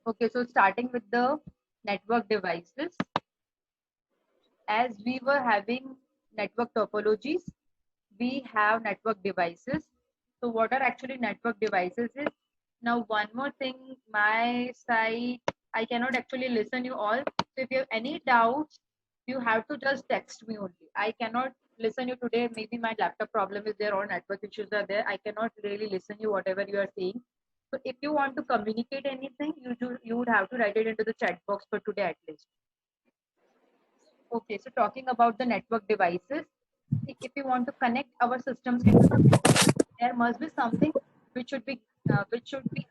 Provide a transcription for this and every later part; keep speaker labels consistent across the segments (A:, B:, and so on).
A: Okay, so starting with the network devices, as we were having network topologies, we have network devices. So what are actually network devices is, now one more thing, my side, I cannot actually listen you all. So if you have any doubts, you have to just text me only. I cannot listen you today. Maybe my laptop problem is there or network issues are there. I cannot really listen you whatever you are saying. So if you want to communicate anything, you would have to write it into the chat box for today at least. Okay, so talking about the network devices, if you want to connect our systems into the network, there must be something which should be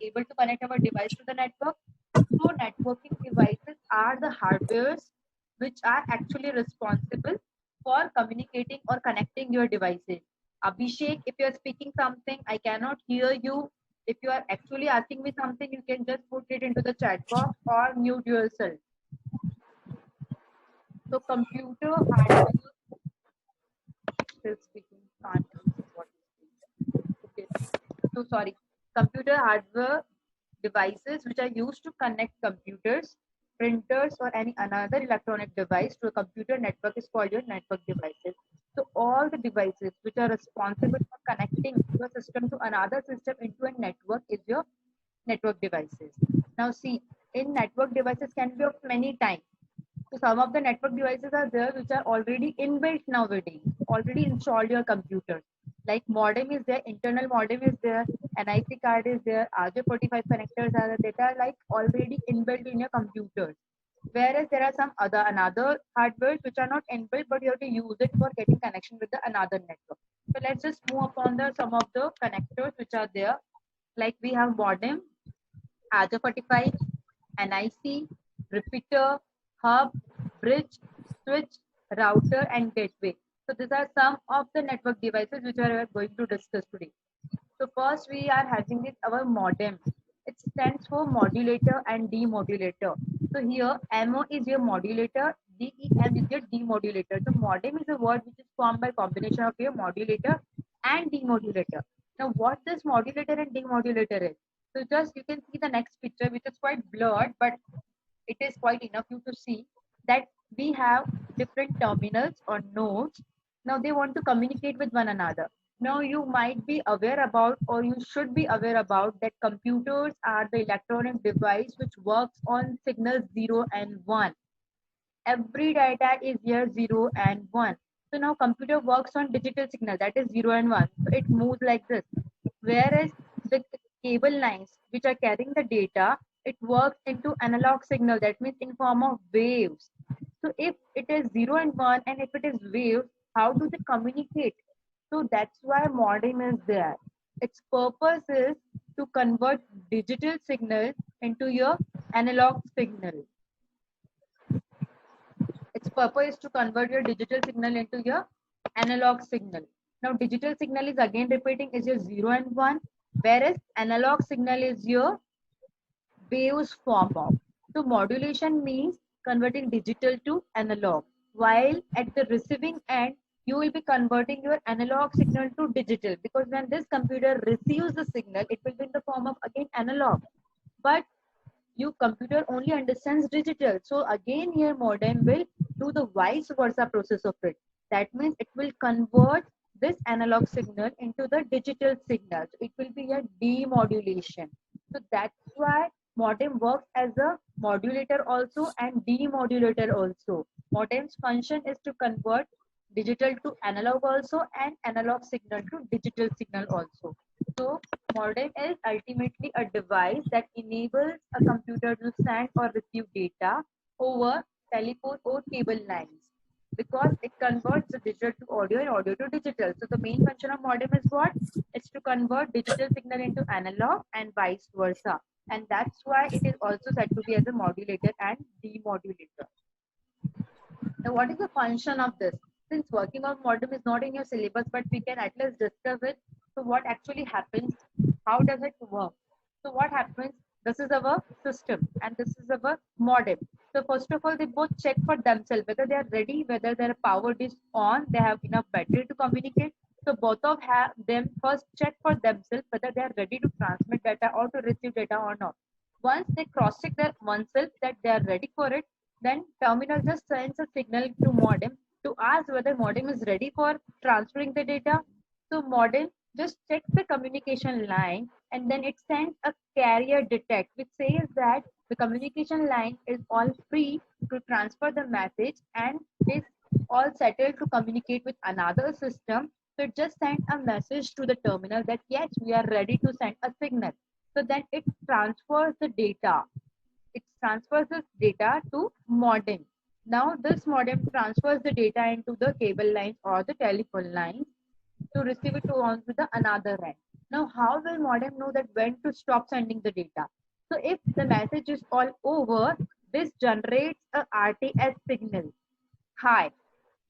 A: able to connect our device to the network. So networking devices are the hardwares which are actually responsible for communicating or connecting your devices. Abhishek, if you are speaking something, I cannot hear you. If you are actually asking me something, you can just put it into the chat box or mute yourself. So computer hardware, still speaking, can't listen what you speak. Okay. So sorry. Computer hardware devices which are used to connect computers, printers, or any another electronic device to a computer network is called your network devices. So all the devices which are responsible for connecting your system to another system into a network is your network devices. Now see, in network devices can be of many types. So some of the network devices are there which are already inbuilt nowadays, already installed your computer. Like modem is there, internal modem is there, NIC card is there, RJ45 connectors are there, that are like already inbuilt in your computer. Whereas there are some other another hardwares which are not inbuilt, but you have to use it for getting connection with the another network. So let's just move upon the some of the connectors which are there. Like we have modem, RJ45, NIC, repeater, hub, bridge, switch, router, and gateway. So these are some of the network devices which we are going to discuss today. So first we are having this our modem. It stands for modulator and demodulator. So here MO is your modulator, DEM is your demodulator. So modem is a word which is formed by combination of your modulator and demodulator. Now what this modulator and demodulator is? So just you can see the next picture which is quite blurred, but it is quite enough you to see that we have different terminals or nodes. Now they want to communicate with one another. Now you might be aware about, or you should be aware about, that computers are the electronic device which works on signals 0 and 1. Every data is here 0 and 1. So now computer works on digital signal, that is 0 and 1. So it moves like this. Whereas the cable lines which are carrying the data, it works into analog signal, that means in form of waves. So if it is 0 and 1 and if it is waves, how do they communicate? So that's why modem is there. Its purpose is to convert digital signal into your analog signal. Its purpose is to convert your digital signal into your analog signal. Now, digital signal is again repeating is your 0 and 1, whereas analog signal is your waves form of. So, modulation means converting digital to analog, while at the receiving end, you will be converting your analog signal to digital, because when this computer receives the signal, it will be in the form of again analog. But you computer only understands digital, so again here modem will do the vice versa process of it. That means it will convert this analog signal into the digital signal, so it will be a demodulation. So that's why modem works as a modulator also and demodulator also. Modem's function is to convert digital to analog also and analog signal to digital signal also. So modem is ultimately a device that enables a computer to send or receive data over telephone or cable lines, because it converts the digital to audio and audio to digital. So the main function of modem is what? It's to convert digital signal into analog and vice versa. And that's why it is also said to be as a modulator and demodulator. Now, what is the function of this? Since working on modem is not in your syllabus, but we can at least discuss it. So, what actually happens? How does it work? So, what happens? This is our system and this is our modem. So, first of all, they both check for themselves whether they are ready, whether their power is on, they have enough battery to communicate. So, both of them first check for themselves whether they are ready to transmit data or to receive data or not. Once they cross-check their oneself that they are ready for it, then terminal just sends a signal to modem to ask whether modem is ready for transferring the data. So modem just checks the communication line and then it sends a carrier detect which says that the communication line is all free to transfer the message and is all settled to communicate with another system. So it just sent a message to the terminal that yes, we are ready to send a signal. So then it transfers the data. It transfers this data to modem. Now this modem transfers the data into the cable lines or the telephone lines to receive it on to the another end. Now how will modem know that when to stop sending the data? So if the message is all over, this generates a RTS signal. High.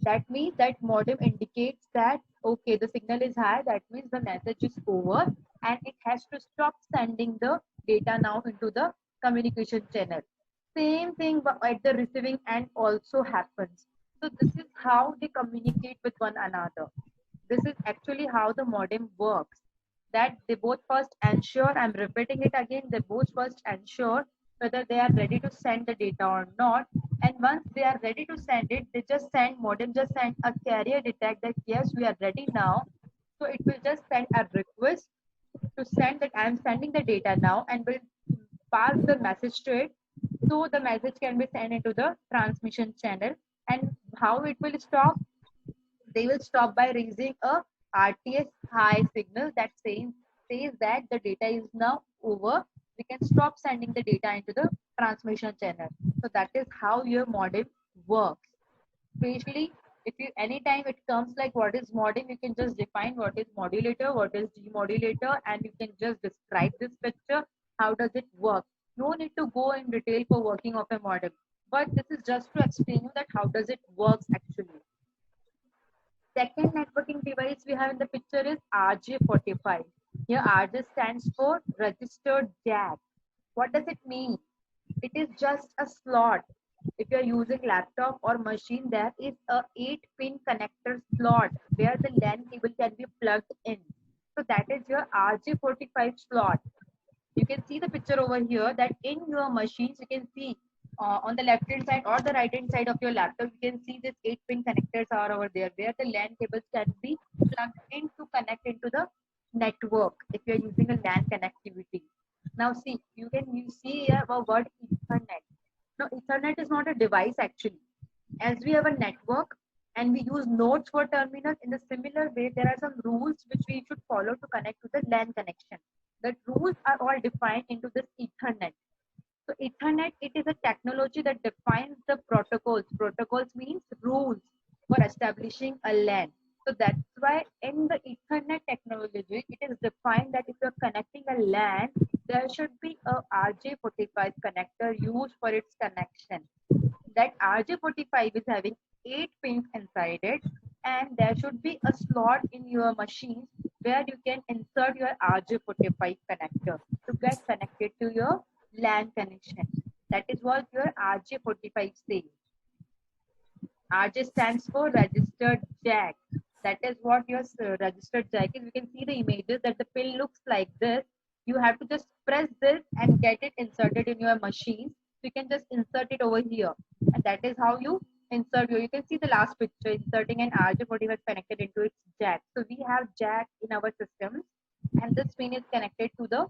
A: That means that modem indicates that okay, the signal is high, that means the message is over and it has to stop sending the data now into the communication channel. Same thing at the receiving end also happens. So this is how they communicate with one another. This is actually how the modem works, that they both first ensure, I'm repeating it again, they both first ensure whether they are ready to send the data or not. And once they are ready to send it, they just send, modem just send a carrier detect that yes, we are ready now. So it will just send a request to send that I'm sending the data now and will pass the message to it. So the message can be sent into the transmission channel. And how it will stop? They will stop by raising a RTS high signal that says that the data is now over. We can stop sending the data into the transmission channel. So that is how your modem works. Especially if you anytime it comes like what is modem, you can just define what is modulator, what is demodulator, and you can just describe this picture. How does it work? No need to go in detail for working of a modem. But this is just to explain you that how does it works actually. Second networking device we have in the picture is RJ45. Here RJ stands for registered jack. What does it mean? It is just a slot. If you are using laptop or machine, there is a 8-pin connector slot where the LAN cable can be plugged in. So that is your RJ45 slot. You can see the picture over here that in your machines, you can see on the left hand side or the right hand side of your laptop, you can see these 8-pin connectors are over there where the LAN cables can be plugged in to connect into the network if you're using a LAN connectivity. Now see, you see here a word Ethernet. Now Ethernet is not a device actually. As we have a network and we use nodes for terminal, in a similar way, there are some rules which we should follow to connect to the LAN connection. The rules are all defined into this Ethernet. So Ethernet, it is a technology that defines the protocols. Protocols means rules for establishing a LAN. So that's why in the Ethernet technology, it is defined that if you're connecting a LAN, there should be a RJ45 connector used for its connection. That RJ45 is having 8 pins inside it, and there should be a slot in your machine where you can insert your RJ45 connector to get connected to your LAN connection. That is what your RJ45 says. RJ stands for registered jack. That is what your registered jack is. You can see the images that the pin looks like this. You have to just press this and get it inserted in your machine. So you can just insert it over here. And that is how you insert your, you can see the last picture, inserting an RJ45 connected into its jack. So we have jack in our systems and this pin is connected to the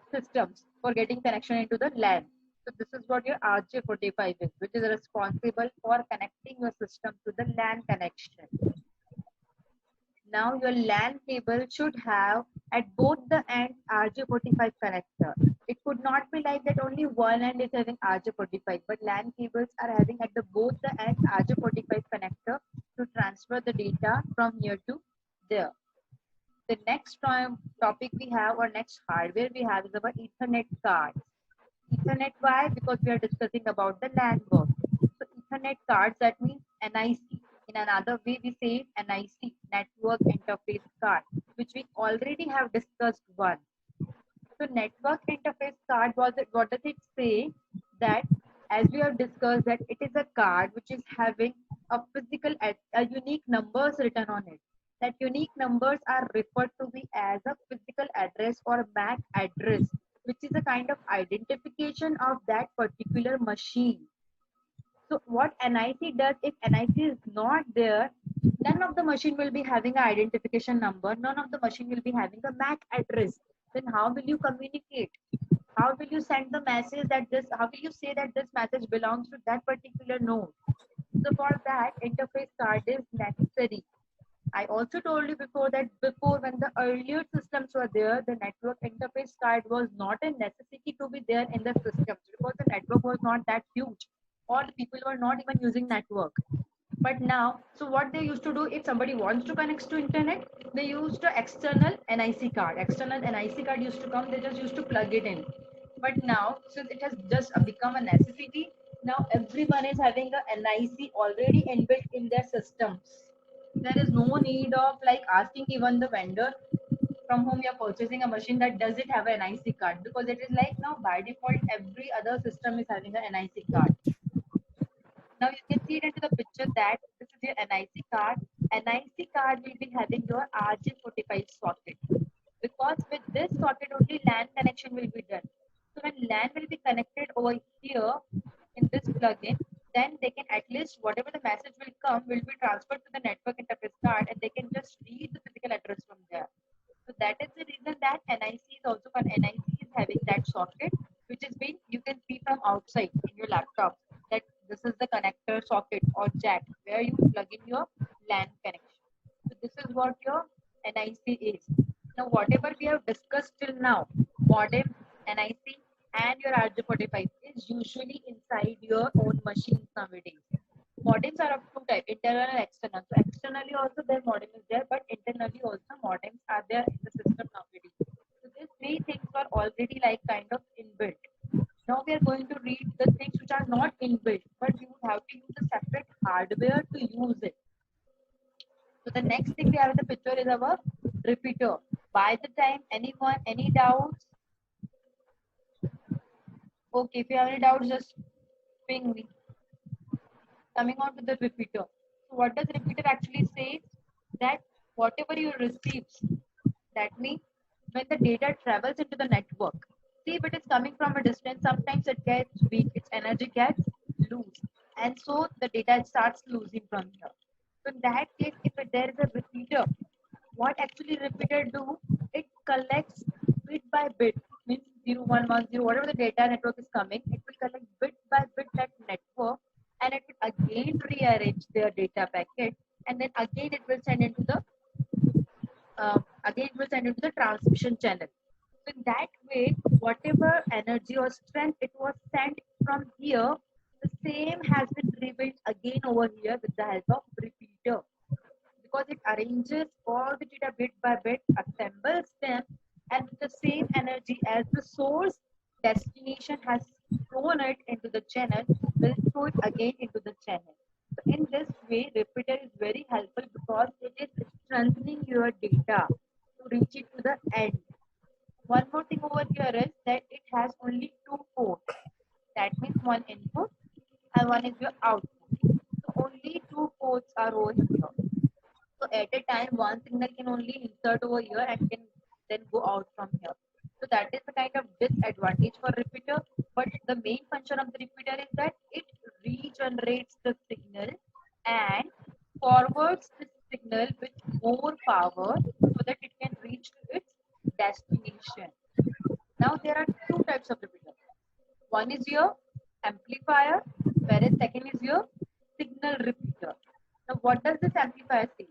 A: systems for getting connection into the LAN. So this is what your RJ45 is, which is responsible for connecting your system to the LAN connection. Now your LAN cable should have at both the ends RJ45 connector. It could not be like that only one end is having RJ45, but LAN cables are having at the both the ends RJ45 connector to transfer the data from here to there. The next topic we have or next hardware we have is our Ethernet cards. Ethernet, why? Because we are discussing about the LAN work. So Ethernet cards, that means NIC. In another way, we say NIC, Network Interface Card, which we already have discussed one. So Network Interface Card, what does it say? That as we have discussed that it is a card which is having a unique numbers written on it. That unique numbers are referred to be as a physical address or MAC address which is a kind of identification of that particular machine. So what NIC does, if NIC is not there, none of the machine will be having an identification number, none of the machine will be having a MAC address. Then how will you communicate? How will you send the message that this, how will you say that this message belongs to that particular node? So for that, interface card is necessary. I also told you before that before, when the earlier systems were there, the network interface card was not a necessity to be there in the systems because the network was not that huge. All the people were not even using network. But now, so what they used to do, if somebody wants to connect to internet, they used the external NIC card. External NIC card used to come, they just used to plug it in. But now, since it has just become a necessity, now everyone is having a NIC already inbuilt in their systems. There is no need of like asking even the vendor from whom you're purchasing a machine that does it have an NIC card, because it is like now by default every other system is having a NIC card. Now you can see it into the picture that this is your NIC card. NIC card will be having your RJ45 socket, because with this socket only LAN connection will be done. So when LAN will be connected over here in this plugin, then they can at least whatever the message will come will be transferred to the network interface card, and they can just read the physical address from there. So that is the reason that NIC is also called NIC is having that socket, which is being you can see from outside in your laptop that this is the connector socket or jack where you plug in your LAN connection. So this is what your NIC is. Now whatever we have discussed till now, modem, NIC and your RJ45 is usually inside your own machines nowadays. Modems are of two types, internal and external. So externally also their modem is there, but internally also modems are there in the system nowadays. So these three things are already like kind of inbuilt. Now we are going to read the things which are not inbuilt, but you would have to use a separate hardware to use it. So the next thing we have in the picture is our repeater. By the time anyone, any doubts? Okay, if you have any doubts, just ping me. Coming on to the repeater. So what does repeater actually say? That whatever you receive, that means when the data travels into the network, see if it is coming from a distance, sometimes it gets weak, its energy gets loose, and so the data starts losing from here. So in that case, if there is a repeater, what actually repeater do? It collects bit by bit, means 0110, whatever the data network is coming, it will collect bit by bit that network, and it will again rearrange their data packet, and then again it will send into the transmission channel. So in that way, whatever energy or strength it was sent from here, the same has been rebuilt again over here with the help of repeater, because it arranges all the data bit by bit, assembles them, and with the same energy as the source destination has thrown it into the channel, will throw it again into the channel. So in this way, repeater is very helpful because it is strengthening your data to reach it to the end. One more thing over here is that it has only two ports. That means one input and one is your output. So only two ports are over here. So at a time, one signal can only insert over here and can then go out from here. So that is the kind of disadvantage for repeater. But the main function of the repeater is that it regenerates the signal and forwards the signal with more power so that it can reach to its destination. Now there are two types of repeater. One is your amplifier, whereas second is your signal repeater. Now what does this amplifier say?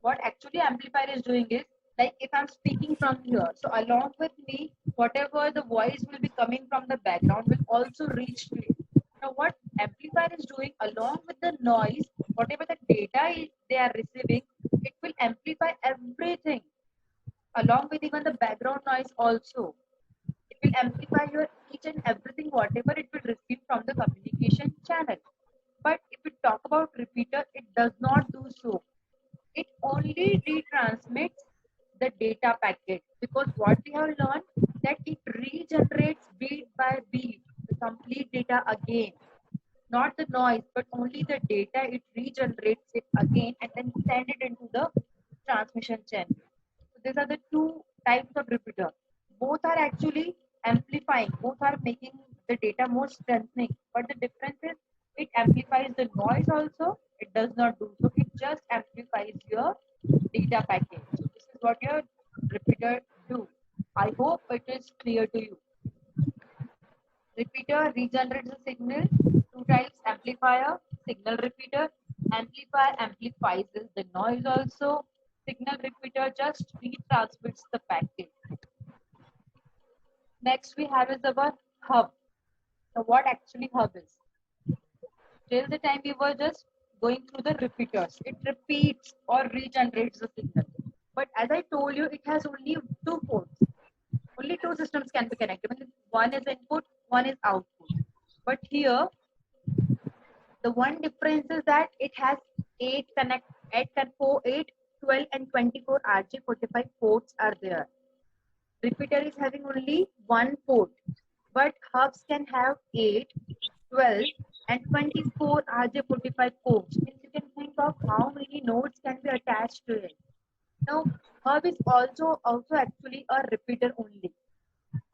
A: What actually amplifier is doing is, like if I'm speaking from here, so along with me, whatever the voice will be coming from the background will also reach to it. Now what amplifier is doing, along with the noise, whatever the data they are receiving, it will amplify everything along with even the background noise also. It will amplify your each and everything whatever it will receive from the communication channel. But if we talk about repeater, it does not do so. It only retransmits the data packet, because what we have learned that it regenerates beat by beat the complete data again, not the noise but only the data. It regenerates it again and then send it into the transmission channel. So these are the two types of repeater. Both are actually amplifying. Both are making the data more strengthening, but the difference is it amplifies the noise also. It does not do so. It just amplifies your data package. So this is what your repeater do. I hope it is clear to you. Repeater regenerates the signal. Two types: amplifier, signal repeater. Amplifier amplifies the noise also. Signal repeater just retransmits the packet. Next we have is our hub. So what actually hub is? Till the time we were just going through the repeaters, it repeats or regenerates the signal. But as I told you, it has only two ports. Only two systems can be connected. One is input, one is output. But here, the one difference is that it has 8, 12 and 24 RJ45 ports are there. Repeater is having only one port, but hubs can have 8, 12 and 24 RJ45 ports. And you can think of how many nodes can be attached to it. Now, hub is also actually a repeater only.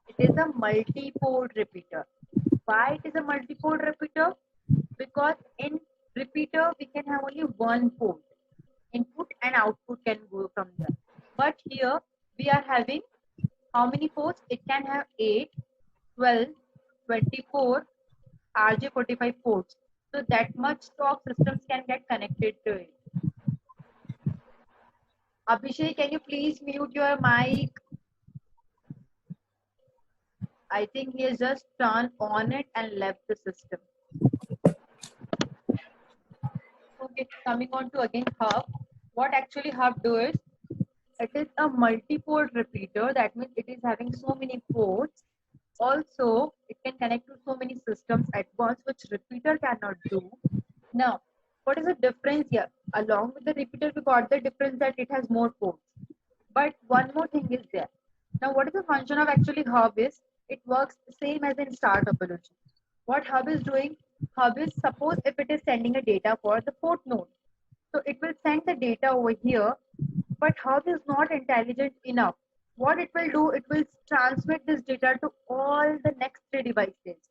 A: It is a multi-port repeater. Why it is a multi-port repeater? Because in repeater we can have only one port. Input and output can go from there. But here we are having how many ports? It can have 8, 12, 24, RJ45 ports. So that much stock systems can get connected to it. Abhishek, can you please mute your mic? I think he has just turned on it and left the system. Okay, coming on to again hub. What actually hub do is, it is a multi-port repeater. That means it is having so many ports. Also, it can connect to so many systems at once, which repeater cannot do. Now, what is the difference here? Along with the repeater, we got the difference that it has more ports. But one more thing is there. Now, what is the function of actually hub is? It works the same as in star topology. What hub is doing? Hub is, suppose if it is sending a data for the port node. So it will send the data over here, but hub is not intelligent enough. What it will do, it will transmit this data to all the next 3 devices.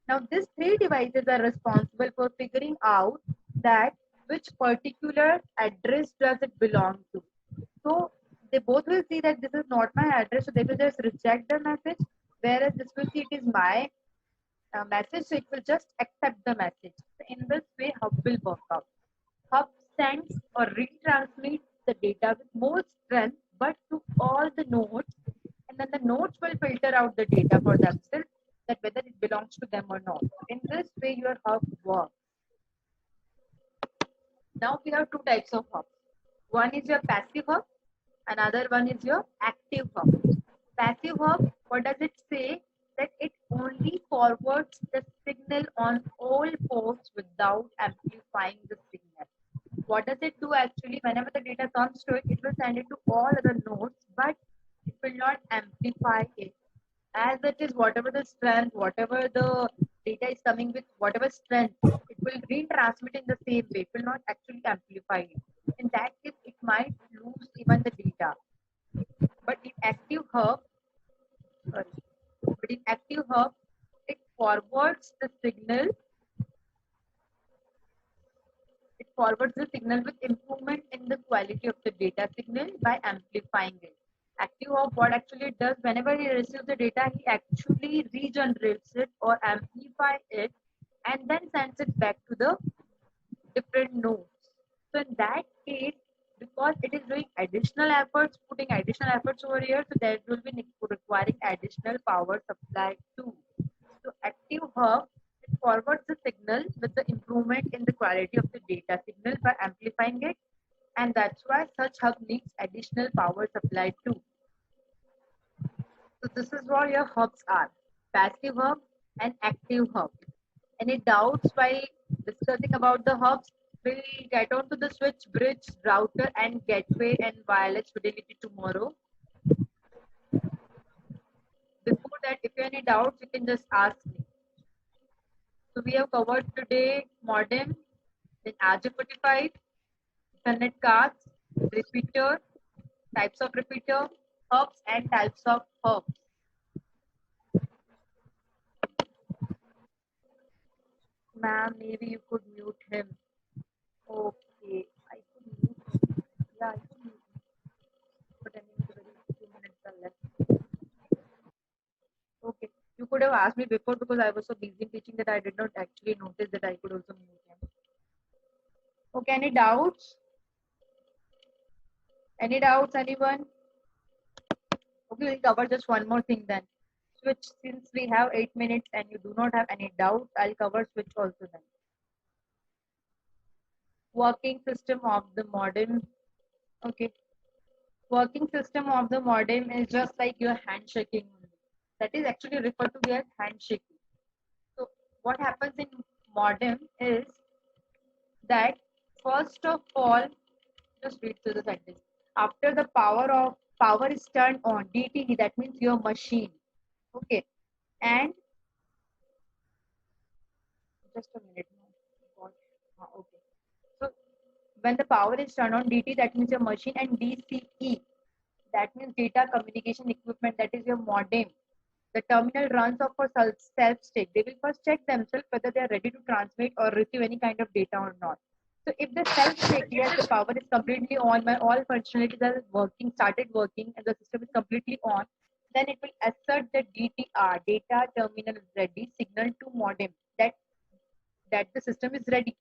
A: Now these 3 devices are responsible for figuring out that which particular address does it belong to. So they both will see that this is not my address, so they will just reject the message, whereas this will see it is my message, so it will just accept the message. So in this way, hub will work out. Hub sends or retransmits the data with more strength, but to all the nodes, and then the nodes will filter out the data for themselves, that whether it belongs to them or not. In this way, your hub works. Now we have 2 types of hubs. One is your passive hub, another one is your active hub. Passive hub, what does it say? That it only forwards the signal on all ports without amplifying the signal. What does it do actually? Whenever the data comes to it, it will send it to all other nodes, but it will not amplify it. As it is, whatever the strength, whatever the data is coming with, whatever strength, it will retransmit in the same way. It will not actually amplify it. In that case, it might lose even the data. But in active hub, it forwards the signal. It forwards the signal with improvement in the quality of the data signal by amplifying it. Active hub, what actually it does, whenever he receives the data, he actually regenerates it or amplifies it and then sends it back to the different nodes. So in that case, because it is doing additional efforts, putting additional efforts over here, so that will be requiring additional power supply too. So active hub, it forwards the signal with the improvement in the quality of the data signal by amplifying it, and that's why such hub needs additional power supply too. So this is what your hubs are: passive hub and active hub. Any doubts while discussing about the hubs? We'll get on to the switch, bridge, router and gateway and wireless fidelity tomorrow. Before that, if you have any doubts, you can just ask me. So we have covered today modem, then RJ45, Ethernet cards, repeater, types of repeater, hubs and types of hubs. Ma'am, maybe you could mute him. Okay, I could mute him. Yeah, I could mute him. But anyway, the very few minutes are left. Okay, you could have asked me before because I was so busy in teaching that I did not actually notice that I could also mute him. Okay, any doubts? Any doubts, anyone? Okay, we'll cover just one more thing then. Switch, since we have 8 minutes and you do not have any doubt, I'll cover switch also then. Working system of the modem. Okay. Working system of the modem is just like your handshaking. That is actually referred to as handshaking. So what happens in modem is that first of all, just read through the sentence. After the power is turned on, DTE, that means your machine. Okay. And just a minute. What? Okay. So when the power is turned on, DT, that means your machine, and DCE, that means data communication equipment, that is your modem. The terminal runs off for self-check. They will first check themselves whether they are ready to transmit or receive any kind of data or not. So if the self-check, yes, the power is completely on, my all functionalities are working, started working, and the system is completely on, then it will assert the DTR, data terminal is ready, signal to modem that the system is ready.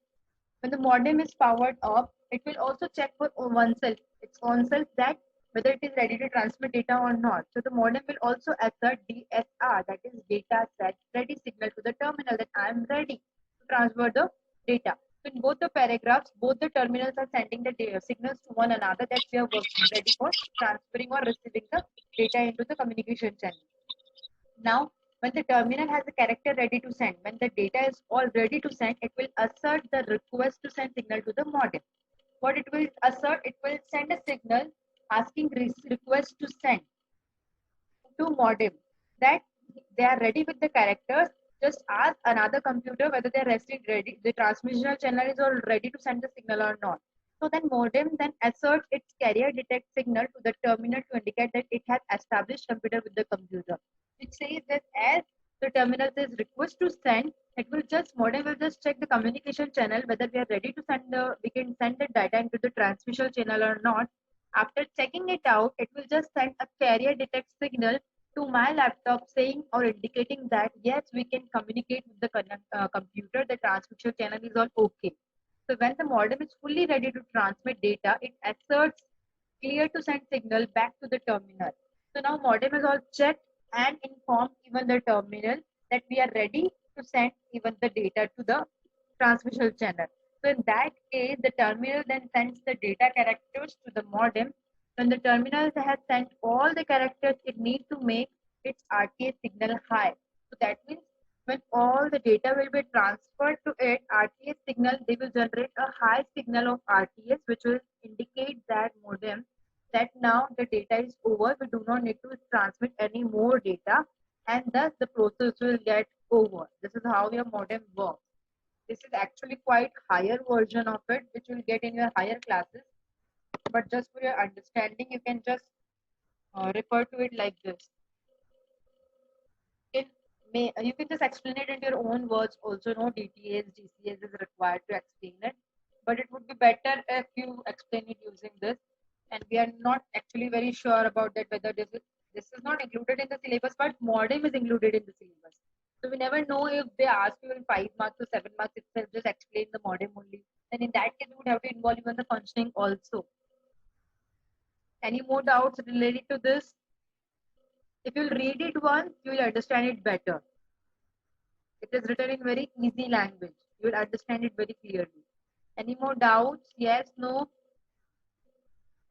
A: When the modem is powered up, it will also check for oneself, its own self, that whether it is ready to transmit data or not. So the modem will also assert DSR, that is data set ready signal to the terminal that I am ready to transfer the data. So in both the paragraphs, both the terminals are sending the data signals to one another that we are working ready for transferring or receiving the data into the communication channel. Now, when the terminal has a character ready to send, when the data is all ready to send, it will assert the request to send signal to the modem. What it will assert, it will send a signal asking request to send to modem that they are ready with the characters. Just ask another computer whether they are ready. The transmission channel is all ready to send the signal or not. So then modem then asserts its carrier detect signal to the terminal to indicate that it has established computer with the computer. It says that as the terminal says request to send, it will just modem will just check the communication channel whether we are ready to send we can send the data into the transmission channel or not. After checking it out, it will just send a carrier detect signal to my laptop saying or indicating that yes, we can communicate with the computer. The transmission channel is all okay. So when the modem is fully ready to transmit data, it asserts clear to send signal back to the terminal. So now modem is all checked and informed even the terminal that we are ready to send even the data to the transmission channel. So in that case, the terminal then sends the data characters to the modem. When the terminal has sent all the characters it needs to make its RTS signal high. So that means when all the data will be transferred to it, RTS signal, they will generate a high signal of RTS, which will indicate that modem that now the data is over. We do not need to transmit any more data, and thus the process will get over. This is how your modem works. This is actually quite higher version of it, which you will get in your higher classes. But just for your understanding, you can just refer to it like this. You can just explain it in your own words also. No DTS, DCS is required to explain it. But it would be better if you explain it using this. And we are not actually very sure about that whether this is not included in the syllabus, but modem is included in the syllabus. So we never know if they ask you in 5 marks or 7 marks itself, just explain the modem only. Then in that case, you would have to involve even the functioning also. Any more doubts related to this? If you'll read it once, you will understand it better. It is written in very easy language. You will understand it very clearly. Any more doubts? Yes, no?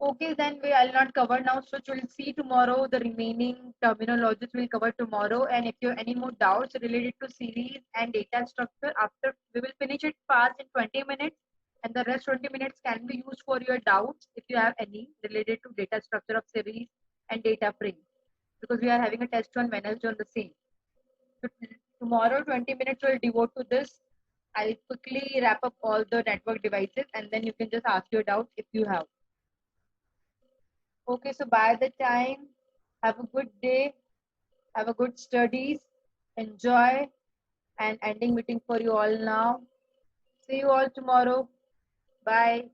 A: Okay, then I'll not cover now. So we'll see tomorrow. The remaining terminologies we'll cover tomorrow. And if you have any more doubts related to series and data structure, after we will finish it fast in 20 minutes. And the rest 20 minutes can be used for your doubts if you have any related to data structure of series and data frame. Because we are having a test on Wednesday on the same. So tomorrow 20 minutes will devote to this. I'll quickly wrap up all the network devices and then you can just ask your doubts if you have. Okay, so by the time, have a good day, have a good studies, enjoy, and ending meeting for you all now. See you all tomorrow. Bye.